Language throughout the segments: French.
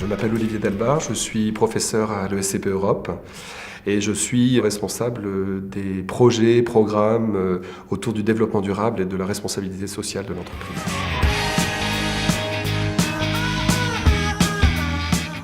Je m'appelle Olivier Delbar, je suis professeur à l'ESCP Europe et je suis responsable des projets, programmes autour du développement durable et de la responsabilité sociale de l'entreprise.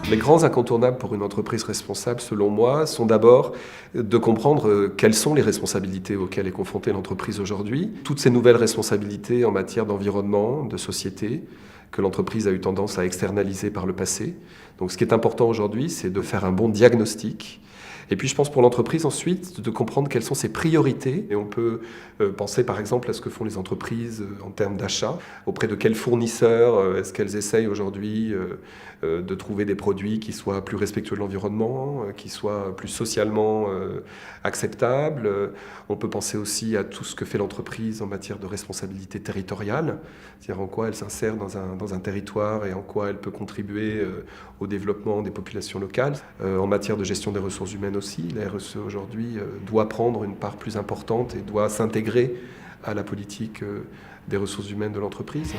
Les grands incontournables pour une entreprise responsable, selon moi, sont d'abord de comprendre quelles sont les responsabilités auxquelles est confrontée l'entreprise aujourd'hui. Toutes ces nouvelles responsabilités en matière d'environnement, de société, que l'entreprise a eu tendance à externaliser par le passé. Donc ce qui est important aujourd'hui, c'est de faire un bon diagnostic. Et puis je pense pour l'entreprise ensuite de comprendre quelles sont ses priorités. Et on peut penser par exemple à ce que font les entreprises en termes d'achat. Auprès de quels fournisseurs est-ce qu'elles essayent aujourd'hui de trouver des produits qui soient plus respectueux de l'environnement, qui soient plus socialement acceptables. On peut penser aussi à tout ce que fait l'entreprise en matière de responsabilité territoriale, c'est-à-dire en quoi elle s'insère dans un territoire et en quoi elle peut contribuer au développement des populations locales. En matière de gestion des ressources humaines aussi, la RSE aujourd'hui doit prendre une part plus importante et doit s'intégrer à la politique des ressources humaines de l'entreprise.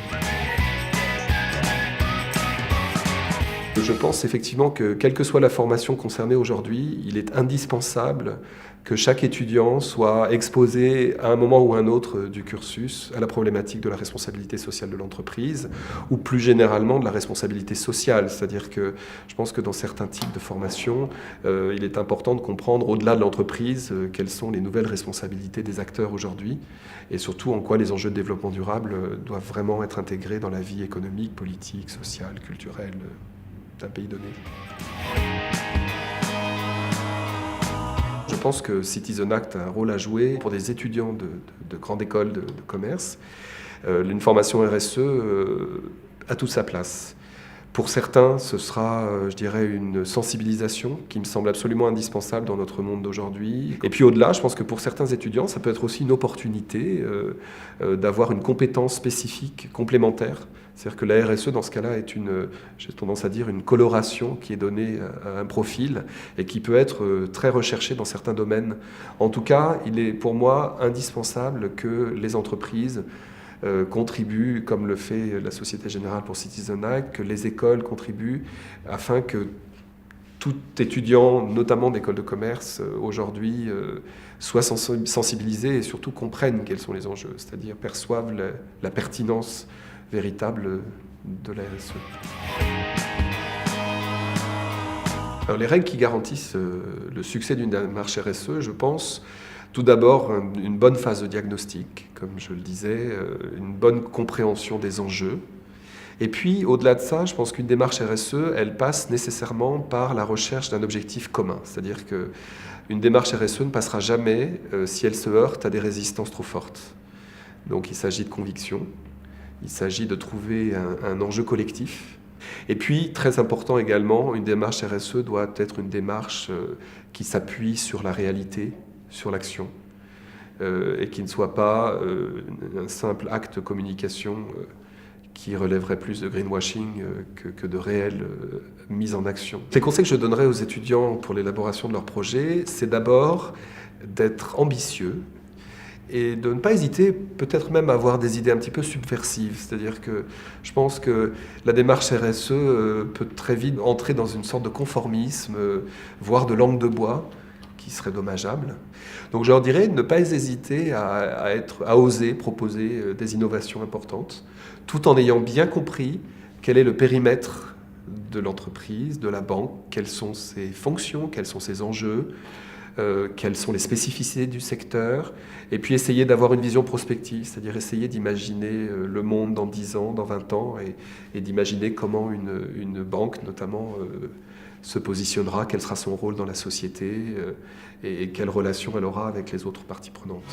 Je pense effectivement que, quelle que soit la formation concernée aujourd'hui, il est indispensable que chaque étudiant soit exposé à un moment ou à un autre du cursus à la problématique de la responsabilité sociale de l'entreprise, ou plus généralement de la responsabilité sociale. C'est-à-dire que je pense que dans certains types de formations, il est important de comprendre, au-delà de l'entreprise, quelles sont les nouvelles responsabilités des acteurs aujourd'hui, et surtout en quoi les enjeux de développement durable doivent vraiment être intégrés dans la vie économique, politique, sociale, culturelle d'un pays donné. Je pense que Citizen Act a un rôle à jouer pour des étudiants de grandes écoles de commerce. Une formation RSE a toute sa place. Pour certains, ce sera, je dirais, une sensibilisation qui me semble absolument indispensable dans notre monde d'aujourd'hui. Et puis au-delà, je pense que pour certains étudiants, ça peut être aussi une opportunité d'avoir une compétence spécifique complémentaire. C'est-à-dire que la RSE, dans ce cas-là, est j'ai tendance à dire, une coloration qui est donnée à un profil et qui peut être très recherchée dans certains domaines. En tout cas, il est pour moi indispensable que les entreprises contribuent, comme le fait la Société Générale pour Citizen Act, que les écoles contribuent afin que tout étudiant, notamment d'école de commerce, aujourd'hui, soit sensibilisé et surtout comprenne quels sont les enjeux, c'est-à-dire perçoivent la pertinence véritable de la RSE. Alors, les règles qui garantissent le succès d'une démarche RSE, je pense, tout d'abord, une bonne phase de diagnostic, comme je le disais, une bonne compréhension des enjeux. Et puis, au-delà de ça, je pense qu'une démarche RSE, elle passe nécessairement par la recherche d'un objectif commun. C'est-à-dire qu'une démarche RSE ne passera jamais si elle se heurte à des résistances trop fortes. Donc, il s'agit de conviction, il s'agit de trouver un enjeu collectif. Et puis, très important également, une démarche RSE doit être une démarche qui s'appuie sur la réalité, sur l'action, et qui ne soit pas un simple acte de communication qui relèverait plus de greenwashing que de réelle mise en action. Les conseils que je donnerais aux étudiants pour l'élaboration de leur projet, c'est d'abord d'être ambitieux et de ne pas hésiter, peut-être même à avoir des idées un petit peu subversives. C'est-à-dire que je pense que la démarche RSE peut très vite entrer dans une sorte de conformisme, voire de langue de bois, qui serait dommageable. Donc je leur dirais de ne pas hésiter à oser proposer des innovations importantes, tout en ayant bien compris quel est le périmètre de l'entreprise, de la banque, quelles sont ses fonctions, quels sont ses enjeux, quelles sont les spécificités du secteur, et puis essayer d'avoir une vision prospective, c'est-à-dire essayer d'imaginer le monde dans 10 ans, dans 20 ans, et d'imaginer comment une banque, notamment, se positionnera, quel sera son rôle dans la société et quelle relation elle aura avec les autres parties prenantes.